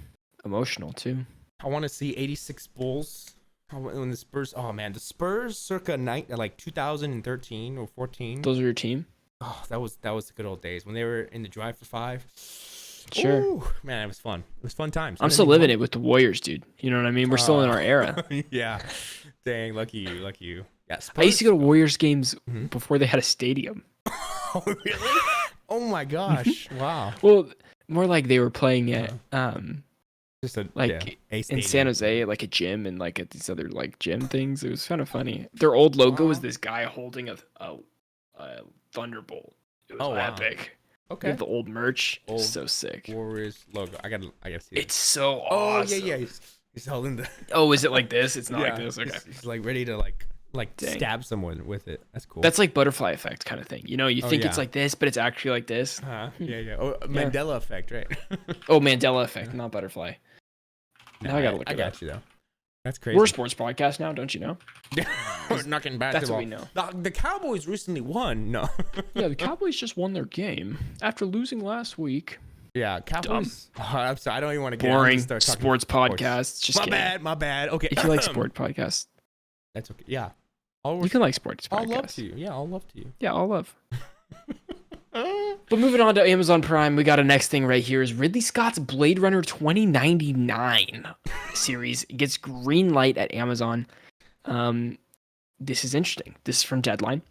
emotional too. I want to see 86 Bulls when the Spurs. Oh man, the Spurs circa like 2013 or 14. Those are your team. Oh, that was the good old days when they were in the drive for 5. Sure. Ooh, man, it was fun. It was fun times. I'm still living it with the Warriors, dude. You know what I mean? We're still in our era. Yeah. Dang, lucky you. Yeah, Spurs. I used to go to Warriors games before they had a stadium. Oh, really? Oh my gosh. Wow. Well, more like they were playing at just a in San Jose, like a gym and like at these other like gym things. It was kind of funny. Their old logo was this guy holding a thunderbolt. It was epic. Okay. The old merch. So sick. Warriors logo. I gotta see it. It's so awesome. Oh yeah. He's holding the. Oh, is it like this? It's not like this. Okay. He's like ready to like stab someone with it. That's cool. That's like butterfly effect kind of thing. You know, you think it's like this, but it's actually like this. Yeah. Oh, Mandela effect, right? Oh, Mandela effect, not butterfly. Now I gotta look. I got you though. That's crazy. We're a sports podcast now, don't you know? We're knocking basketball. That's what we know. The Cowboys recently won. No. Yeah, the Cowboys just won their game after losing last week. Yeah, Cowboys. I'm sorry, I don't even want to get boring start sports podcasts. Just my bad. Okay. If you like sport podcasts, that's okay. Yeah. You can like sports podcasts. I'll love to you. Yeah, I'll love to you. Yeah, I'll love. But moving on to Amazon Prime, we got a next thing right here is Ridley Scott's Blade Runner 2099 series gets green light at Amazon. This is interesting. This is from Deadline.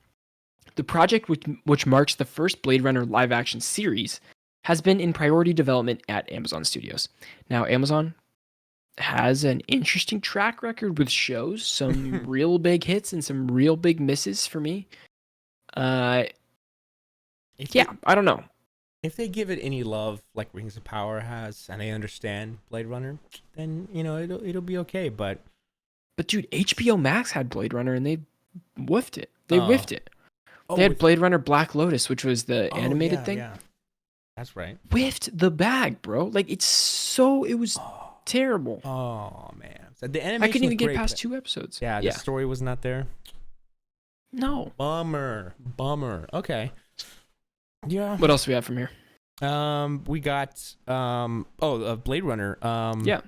The project, which marks the first Blade Runner live-action series, has been in priority development at Amazon Studios. Now, Amazon has an interesting track record with shows, some real big hits and some real big misses for me. I don't know. If they give it any love like Rings of Power has, and they understand Blade Runner, then it'll be okay. But dude, HBO Max had Blade Runner and they whiffed it. They whiffed it. They had Blade Runner Black Lotus, which was the animated thing. Yeah. That's right. Whiffed the bag, bro. Like it was terrible. Oh man, so the animation I couldn't even get great, past 2 episodes. Yeah, the story was not there. No. Bummer. Okay. Yeah. What else do we have from here? We got Blade Runner. Yeah.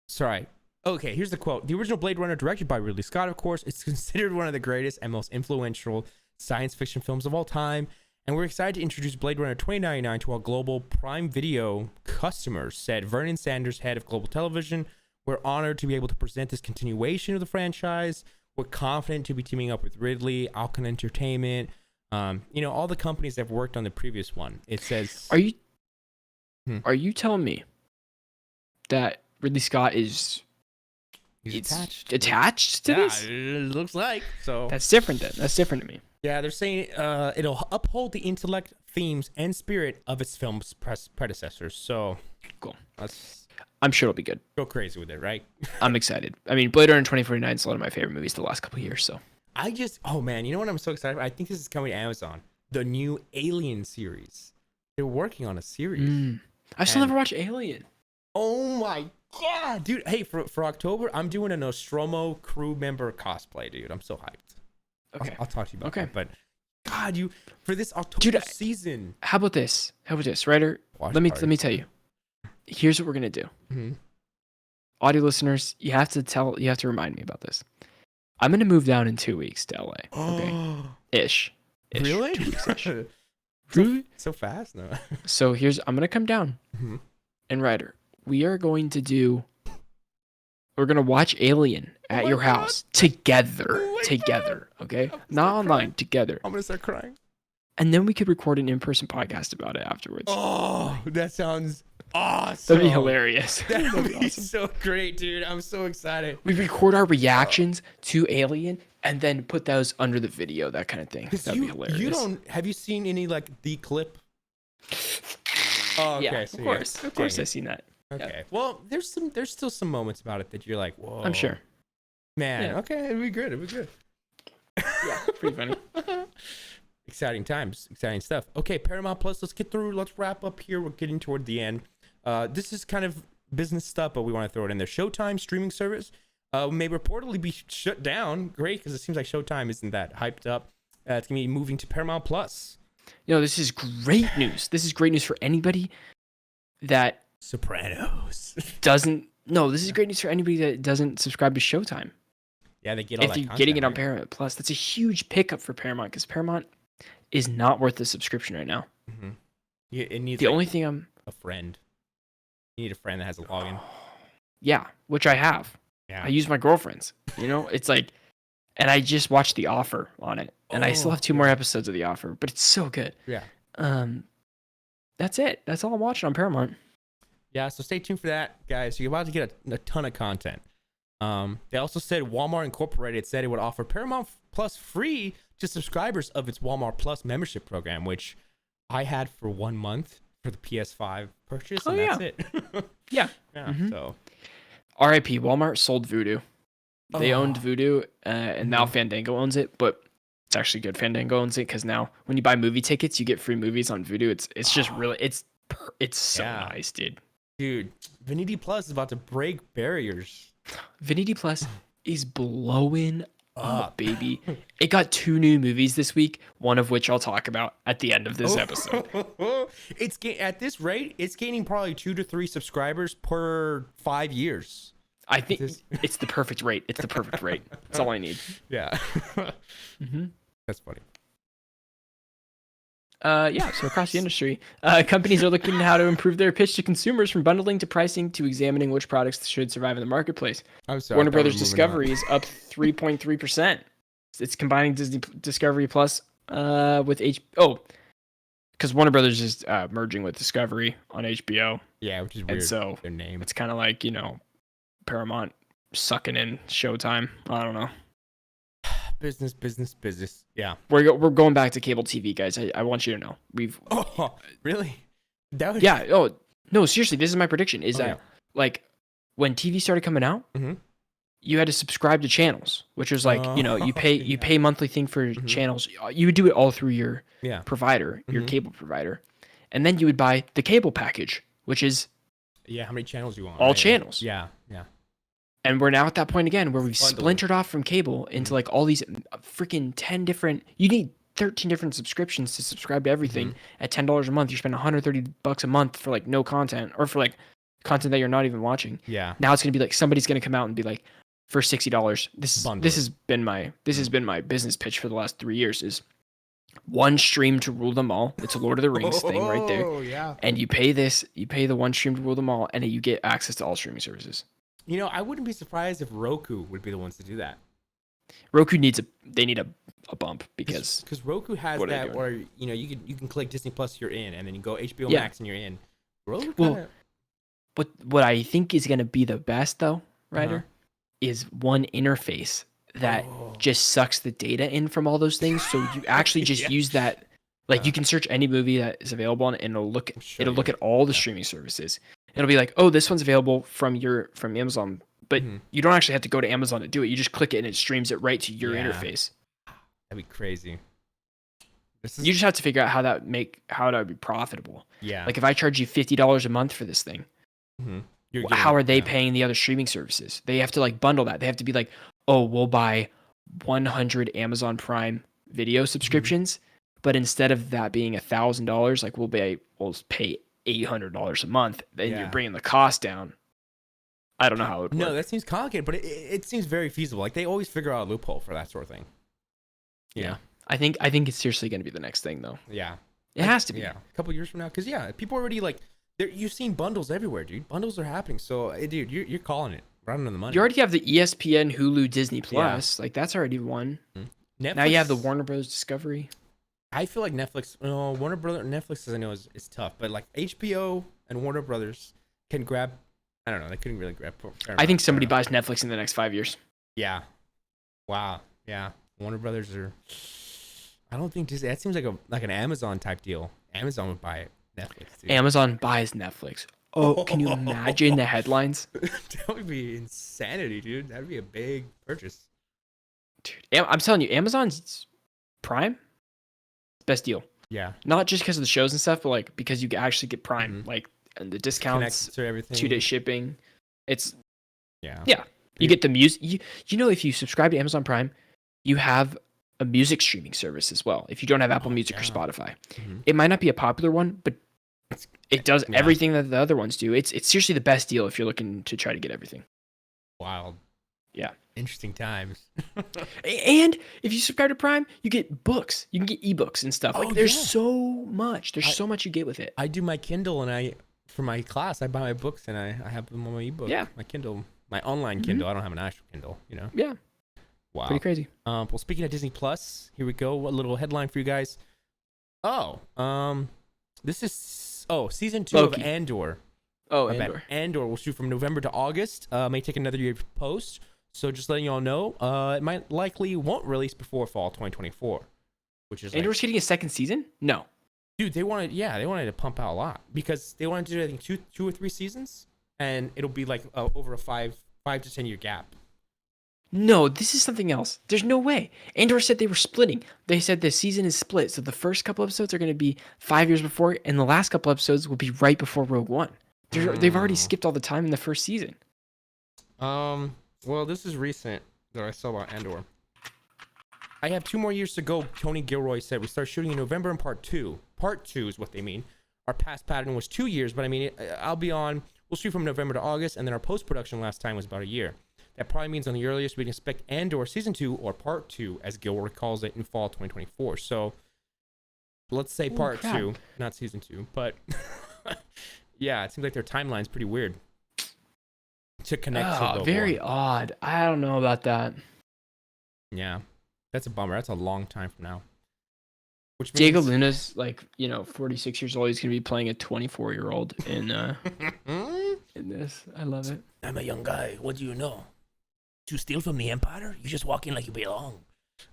Sorry. Okay, here's the quote. The original Blade Runner, directed by Ridley Scott, of course, is considered one of the greatest and most influential science fiction films of all time. And we're excited to introduce Blade Runner 2099 to our global Prime Video customers, said Vernon Sanders, head of global television. We're honored to be able to present this continuation of the franchise. We're confident to be teaming up with Ridley, Alcon Entertainment, all the companies that have worked on the previous one. It says... Are you telling me that Ridley Scott is... He's attached to this? Yeah, it looks like. So that's different then. That's different to me. Yeah, they're saying it'll uphold the intellect, themes, and spirit of its film's predecessors. So cool. I'm sure it'll be good. Go crazy with it, right? I'm excited. I mean, Blade Runner 2049 is one of my favorite movies the last couple of years. So oh man, you know what I'm so excited about? I think this is coming to Amazon. The new Alien series. They're working on a series. I still never watched Alien. Oh my god, dude! Hey, for October, I'm doing a Nostromo crew member cosplay, dude. I'm so hyped. Okay, I'll talk to you about that. But God, for this October season. How about this, Ryder? Let me tell you. Here's what we're gonna do. Mm-hmm. Audio listeners, you have to remind me about this. I'm gonna move down in 2 weeks to LA. Okay, ish. Really? 2 weeks-ish. Really? So fast? No. So I'm gonna come down, and Ryder, we're gonna watch Alien at your house together, okay? Not online, together. I'm gonna start crying. And then we could record an in-person podcast about it afterwards. Oh, that sounds awesome. That'd be hilarious. That would be awesome. So great, dude. I'm so excited. We record our reactions to Alien and then put those under the video, that kind of thing. That'd be hilarious. Have you seen any the clip? Oh, okay. Yeah, so of course. Of course I've seen that. Okay. Yeah. Well, there's still some moments about it that you're like, whoa. I'm sure. Man, yeah. Okay, it'll be good. Yeah, pretty funny. Exciting times, exciting stuff. Okay, Paramount Plus, let's wrap up here. We're getting toward the end. This is kind of business stuff, but we want to throw it in there. Showtime streaming service may reportedly be shut down. Great, because it seems like Showtime isn't that hyped up. It's going to be moving to Paramount Plus. This is great news. This is great news for anybody that... Sopranos. This is great news for anybody that doesn't subscribe to Showtime. Yeah, they get all that content. If you're getting it on Paramount Plus, that's a huge pickup for Paramount, because Paramount is not worth the subscription right now. Mm-hmm. Yeah, it needs only thing a friend. You need a friend that has a login. Yeah, which I have. Yeah. I use my girlfriend's. It's like, and I just watched The Offer on it, and I still have 2 more episodes of The Offer, but it's so good. Yeah. That's it. That's all I'm watching on Paramount. Yeah, so stay tuned for that, guys. You're about to get a ton of content. They also said Walmart Incorporated said it would offer Paramount Plus free to subscribers of its Walmart Plus membership program, which I had for 1 month for the PS5 purchase, and that's it. Yeah. Mm-hmm. So, R.I.P. Walmart sold Vudu. They owned Vudu, and now Fandango owns it, but it's actually good. Fandango owns it because now when you buy movie tickets, you get free movies on Vudu. It's just really it's so nice, dude. Dude, Vanity Plus is about to break barriers. Vanity Plus is blowing up, baby. It got 2 new movies this week, one of which I'll talk about at the end of this episode. At this rate, it's gaining probably 2 to 3 subscribers per 5 years. I think it's the perfect rate. It's the perfect rate. That's all I need. Yeah. That's funny. So across the industry, companies are looking at how to improve their pitch to consumers, from bundling to pricing to examining which products should survive in the marketplace. I'm sorry, Warner Brothers Discovery is up 3.3%. It's combining Discovery Plus with because Warner Brothers is merging with Discovery on HBO. Yeah, which is weird. And so their name. It's kind of like, Paramount sucking in Showtime. I don't know. Business. Yeah. We're going back to cable TV, guys. I want you to know. Oh, really? Yeah. Oh, no, seriously, this is my prediction. Like when TV started coming out, you had to subscribe to channels, which was like, you pay monthly thing for channels. You would do it all through your provider, your cable provider. And then you would buy the cable package, which is how many channels you want? All channels. Yeah. And we're now at that point again where we've splintered off from cable into like all these freaking 10 different. You need 13 different subscriptions to subscribe to everything at $10 a month. You spend $130 a month for like no content or for like content that you're not even watching. Yeah. Now it's going to be like somebody's going to come out and be like, for $60, this has been my business pitch for the last 3 years is one stream to rule them all. It's a Lord of the Rings thing right there. Oh yeah. And you pay the one stream to rule them all, and you get access to all streaming services. You know, I wouldn't be surprised if Roku would be the ones to do that. Roku needs a bump because Roku has that where you can click Disney Plus, you're in, and then you go HBO Max and you're in. Roku what I think is going to be the best though, Ryder, is one interface that just sucks the data in from all those things. So you actually just use that. Like you can search any movie that is available and it'll look at all the streaming services. It'll be like, oh, this one's available from Amazon, but you don't actually have to go to Amazon to do it. You just click it and it streams it right to your interface. That'd be crazy. You just have to figure out how that would be profitable. Yeah. Like if I charge you $50 a month for this thing, how are they paying the other streaming services? They have to like bundle that. They have to be like, oh, we'll buy 100 Amazon Prime video subscriptions, but instead of that being $1,000, like we'll pay $800 a month. Then you're bringing the cost down. I don't know how it would work. No, that seems complicated, but it seems very feasible. Like they always figure out a loophole for that sort of thing. Yeah. I think it's seriously going to be the next thing though. Yeah. It has to be. Yeah. A couple years from now. Because people already like, you've seen bundles everywhere, dude. Bundles are happening. So, dude, you're calling it. Running on the money. You already have the ESPN, Hulu, Disney Plus. Like that's already one. Netflix, now you have the Warner Bros. Discovery. I feel like Netflix, Warner Brothers, Netflix, as I know, is tough. But like HBO and Warner Brothers can grab, I don't know, they couldn't really grab. I think somebody buys Netflix in the next 5 years. Yeah. Wow. Yeah. Warner Brothers are, I don't think Disney, that seems like an Amazon type deal. Amazon would buy it. Netflix. Dude. Amazon buys Netflix. Oh, can you imagine the headlines? That would be insanity, dude. That'd be a big purchase. Dude, I'm telling you, Amazon's Prime, best deal. Yeah. Not just because of the shows and stuff, but like because you actually get Prime, like and the discounts, to everything, 2-day shipping. It's yeah. You get the music. You know, if you subscribe to Amazon Prime, you have a music streaming service as well. If you don't have Apple Music or Spotify, it might not be a popular one, but it does everything that the other ones do. It's seriously the best deal if you're looking to try to get everything. Wild. Yeah. Interesting times. And if you subscribe to Prime, you get books. You can get ebooks and stuff. Like there's so much. There's so much you get with it. I do my Kindle and for my class, I buy my books and I have them on my ebook. Yeah. My Kindle, my online Kindle. I don't have an actual Kindle, Yeah. Wow. Pretty crazy. Well, speaking of Disney Plus, here we go. A little headline for you guys. This is season 2 Loki. of Andor. Andor. Andor will shoot from November to August. May take another year to post. So just letting y'all know, it likely won't release before fall 2024, which is Andor's getting a second season? No. Dude, they wanted to pump out a lot because they wanted to do, I think, two or three seasons, and it'll be like over a 5 to 10 year gap. No, this is something else. There's no way. Andor said they were splitting. They said the season is split. So the first couple episodes are going to be 5 years before, and the last couple episodes will be right before Rogue One. They've already skipped all the time in the first season. Well, this is recent that I saw about Andor. I have 2 more years to go, Tony Gilroy said. We start shooting in November in part 2. Part 2 is what they mean. Our past pattern was 2 years, but I mean, we'll shoot from November to August, and then our post-production last time was about a year. That probably means on the earliest we can expect Andor Season 2 or Part 2, as Gilroy calls it, in fall 2024. So, let's say Part 2, not Season 2. But, yeah, it seems like their timeline's pretty weird to connect to the very war. Odd. I don't know about that. Yeah, that's a bummer. That's a long time from now. Which means... Diego Luna's 46 years old. He's gonna be playing a 24-year-old in this. I love it. I'm a young guy. What do you know? To steal from the Empire? You just walk in like you belong.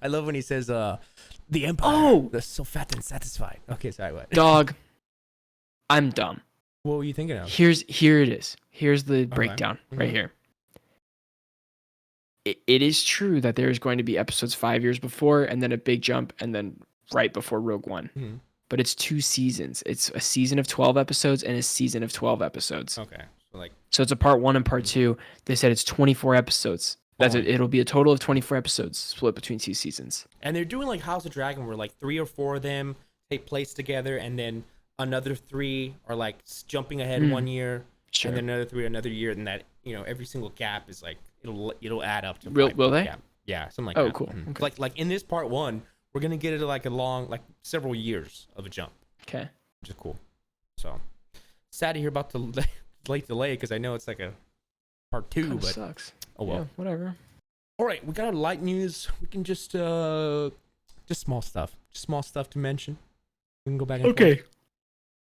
I love when he says, "The Empire." Oh, they're so fat and satisfied. Okay, sorry. What? Dog. I'm dumb. What were you thinking of? Here it is. Here's the breakdown right here. It is true that there is going to be episodes 5 years before, and then a big jump, and then right before Rogue One. Mm-hmm. But it's 2 seasons. It's a season of 12 episodes and a season of 12 episodes. Okay. So it's a part 1 and part 2. They said it's 24 episodes That's it. It'll be a total of 24 episodes split between 2 seasons. And they're doing like House of Dragon, where like 3 or 4 of them take place together, and then another 3 are like jumping ahead 1 year, Sure. and then another 3 another year, and that every single gap is like it'll add up to. Will they? Gap. Yeah, something like Oh, that. cool. Mm-hmm. Okay. Like in this part 1, we're gonna get it like a long, like several years of a jump. Okay. Which is cool. So sad to hear about the late delay, because I know it's like a part 2, Kinda but sucks. oh well. Yeah, whatever. All right, we got our light news. We can just small stuff, to mention. We can go back. And forth.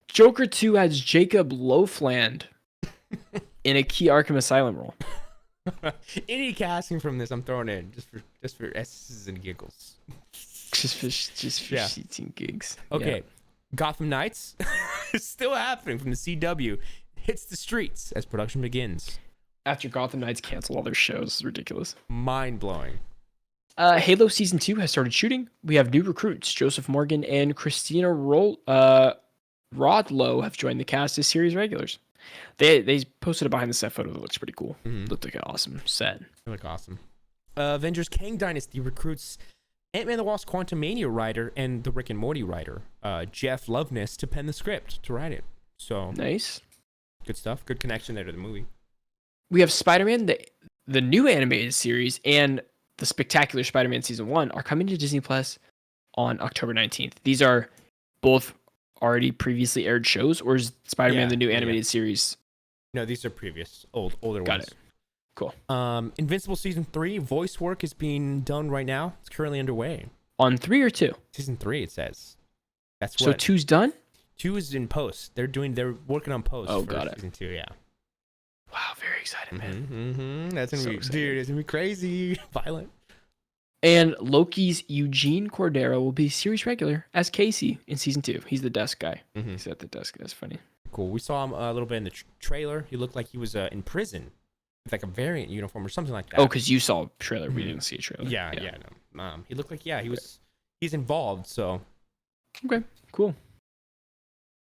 Joker 2 has Jacob Loafland in a key Arkham Asylum role. Any casting from this, I'm throwing in just for S's and giggles. Just for shits and gigs. Okay, Yeah. Gotham Knights is still happening from the CW. Hits the streets as production begins. After Gotham Knights cancel all their shows, it's ridiculous. Mind blowing. Halo Season 2 has started shooting. We have new recruits. Joseph Morgan and Christina Rodlow have joined the cast as series regulars. They posted a behind the set photo that looks pretty cool. Mm-hmm. Looked like an awesome set. They look awesome. Avengers Kang Dynasty recruits Ant-Man the Wasp Quantumania writer and the Rick and Morty writer, Jeff Loveness, to pen the script, to write it. So Nice. good stuff. Good connection there to the movie. We have Spider-Man, the new animated series, and the Spectacular Spider-Man Season 1 are coming to Disney Plus on October 19th. These are both already previously aired shows, or is Spider-Man the new animated series? No, these are previous, older ones. Got it. Cool. Invincible Season 3, voice work is being done right now. It's currently underway. On 3 or 2? Season 3, it says. That's So what. 2's done? 2 is in post. They're working on post for got it. Season 2, yeah. Wow, very excited, man. Mm-hmm. That's gonna So be, excited. dude, it's gonna be crazy. Violent. And Loki's Eugene Cordero will be series regular as Casey in Season 2. He's the desk guy. Mm-hmm. He's at the desk. That's funny. Cool. We saw him a little bit in the trailer. He looked like he was in prison with like a variant uniform or something like that. Oh, because you saw a trailer. We didn't see a trailer. Yeah. No. He looked like he's involved. So. Okay, cool.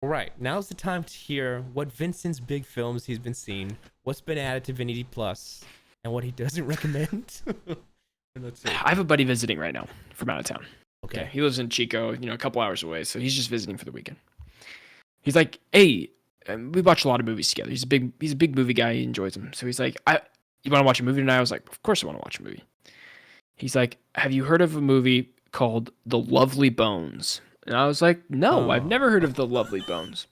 All right, now's the time to hear what Vincent's big films he's been seeing, what's been added to Vinity Plus, and what he doesn't recommend. Let's see. I have a buddy visiting right now from out of town. Okay. He lives in Chico, a couple hours away, so he's just visiting for the weekend. He's like, hey, we watch a lot of movies together. He's a big movie guy. He enjoys them. So he's like, you want to watch a movie tonight? I was like, of course I want to watch a movie. He's like, have you heard of a movie called The Lovely Bones? And I was like, no, I've never heard of The Lovely Bones.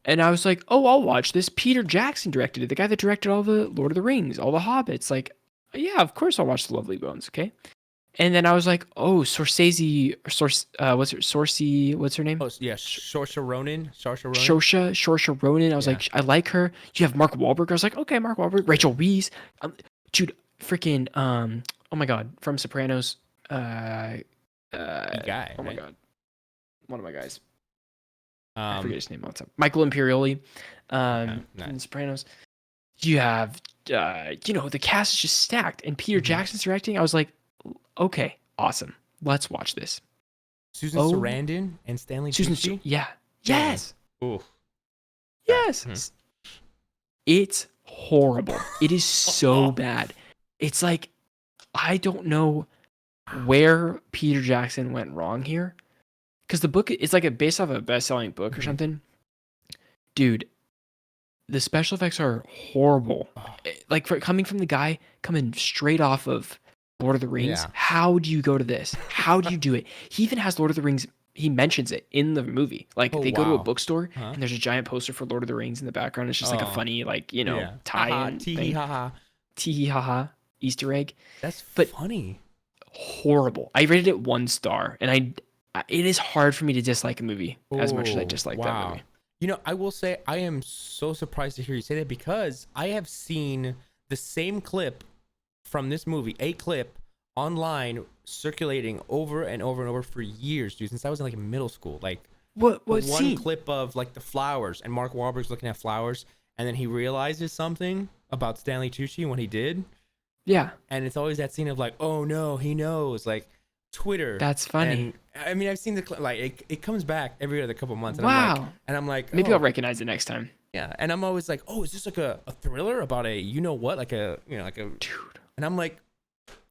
And I was like, oh, I'll watch this. Peter Jackson directed it. The guy that directed all the Lord of the Rings, all the Hobbits. Like, yeah, of course I'll watch The Lovely Bones, okay? And then I was like, oh, Scorsese, what's her name? Oh, yeah, Saoirse Ronan. Saoirse Ronan. I was like, I like her. You have Mark Wahlberg. I was like, okay, Mark Wahlberg. Rachel Weisz. Dude, freaking, oh my God, from Sopranos. Guy, oh my right? God. One of my guys. I I forget his name all the time. Michael Imperioli. nice. In Sopranos. You have, the cast is just stacked. And Peter Jackson's directing. I was like, okay, awesome. Let's watch this. Susan Sarandon and Stanley Tucci. Yeah. Yes. Ooh. Yes. Mm-hmm. It's horrible. It is so bad. It's like, I don't know where Peter Jackson went wrong here. Because the book is like based off a best-selling book or something. Dude, the special effects are horrible. Like coming from the guy coming straight off of Lord of the Rings. Yeah. How do you go to this? How do you do it? He even has Lord of the Rings. He mentions it in the movie. Like they go to a bookstore and there's a giant poster for Lord of the Rings in the background. It's just like a funny, tie-in Tee haha. Tee haha Easter egg. That's But funny. Horrible. I rated it 1 star, and it is hard for me to dislike a movie as much as I dislike that movie. I will say I am so surprised to hear you say that, because I have seen the same clip from this movie, a clip online circulating over and over and over for years, dude, since I was in like middle school. Like what one scene? clip of like the flowers, and Mark Wahlberg's looking at flowers, and then he realizes something about Stanley Tucci and what he did. Yeah. And it's always that scene of like, oh no, he knows, like Twitter. That's funny. And, I mean, I've seen the clip, like it comes back every other couple months. And Wow. I'm like, Maybe I'll recognize it next time. Yeah, and I'm always like, oh, is this like a thriller about a like a like a Dude, And I'm like,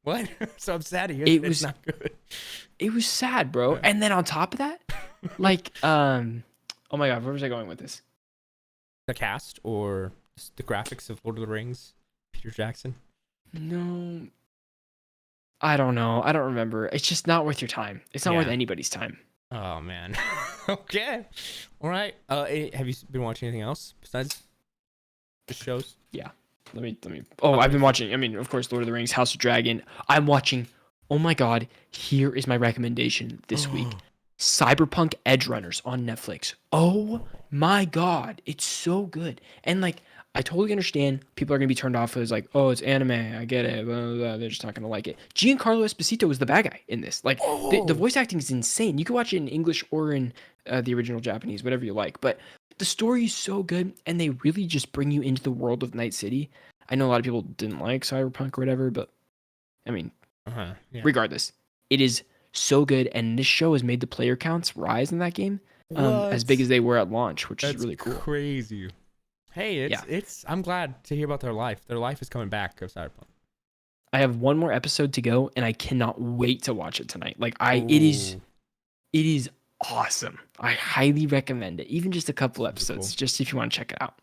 what? So I'm sad to hear It that was it's not good. It was sad, bro. Yeah. And then on top of that, like, oh my God, where was I going with this? The cast or the graphics of Lord of the Rings, Peter Jackson. No, I don't know. I don't remember. It's just not worth your time. It's not worth anybody's time. Oh man. Okay. All right. Have you been watching anything else besides the shows? Yeah. Let me. Oh, I've been watching. I mean, of course, Lord of the Rings, House of Dragon. I'm watching. Oh my God. Here is my recommendation this week. Cyberpunk Edge Runners on Netflix. Oh my God. It's so good. And like, I totally understand people are going to be turned off as like, oh, it's anime. I get it. Blah, blah, blah. They're just not going to like it. Giancarlo Esposito is the bad guy in this. Like, the voice acting is insane. You can watch it in English or in the original Japanese, whatever you like. But the story is so good, and they really just bring you into the world of Night City. I know a lot of people didn't like Cyberpunk or whatever, but I mean, regardless, it is so good, and this show has made the player counts rise in that game as big as they were at launch, which is really cool. Crazy. Hey, it's I'm glad to hear about their life. Their life is coming back of Cyberpunk. I have one more episode to go, and I cannot wait to watch it tonight. Like it is awesome. I highly recommend it. Even just a couple episodes, just if you want to check it out.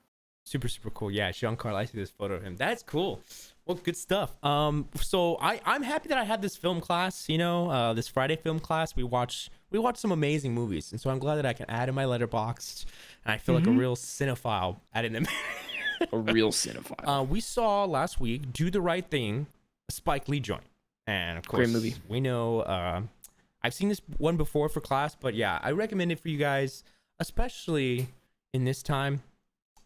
Super cool. Yeah, Giancarlo, I see this photo of him. That's cool. Well, good stuff. So I'm happy that I had this film class. This Friday film class. We watched some amazing movies, and so I'm glad that I can add in my letterbox. And I feel like a real cinephile adding them. A real cinephile. We saw last week Do the Right Thing, a Spike Lee joint, and of course, great movie. We know. I've seen this one before for class, but yeah, I recommend it for you guys, especially in this time.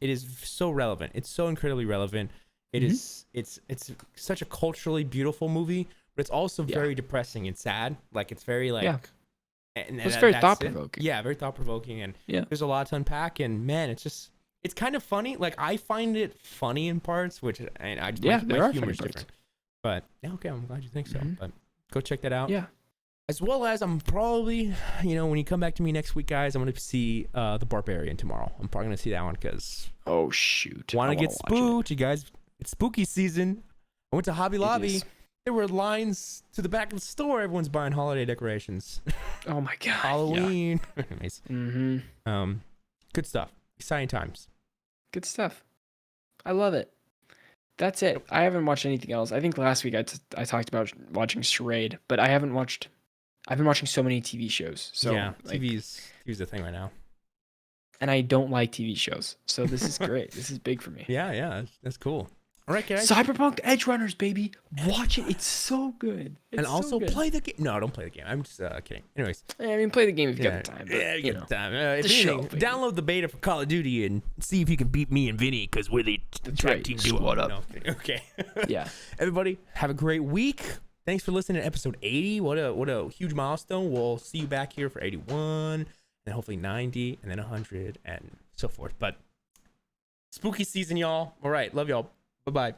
It is so relevant. It's so incredibly relevant. It is. It's such a culturally beautiful movie, but it's also very depressing and sad. Like it's very like. And it's very thought provoking. Yeah, very thought provoking, and there's a lot to unpack. And man, it's kind of funny. Like I find it funny in parts, which my humor is different. But okay, I'm glad you think so. But go check that out. Yeah. As well as I'm probably, when you come back to me next week, guys, I'm going to see The Barbarian tomorrow. I'm probably going to see that one because... Oh, shoot. Want to get spooked, you guys. It's spooky season. I went to Hobby Lobby. There were lines to the back of the store. Everyone's buying holiday decorations. Oh, my God. Halloween. Yeah. Anyways. Good stuff. Exciting times. Good stuff. I love it. That's it. I haven't watched anything else. I think last week I talked about watching Charade, but I haven't watched... I've been watching so many TV shows. So yeah, TV's the thing right now. And I don't like TV shows. So this is great. This is big for me. Yeah, that's cool. All right, guys. Cyberpunk Edge Runners, baby. Watch it. It's so good. And also play the game. No, don't play the game. I'm just kidding. Anyways. I mean, play the game if you got the time. But, you got the time. Download the beta for Call of Duty and see if you can beat me and Vinny because we're the track team duo. What up? No, okay. Yeah. Everybody, have a great week. Thanks for listening to episode 80. What a huge milestone. We'll see you back here for 81, and hopefully 90, and then 100, and so forth. But spooky season, y'all. All right. Love y'all. Bye-bye.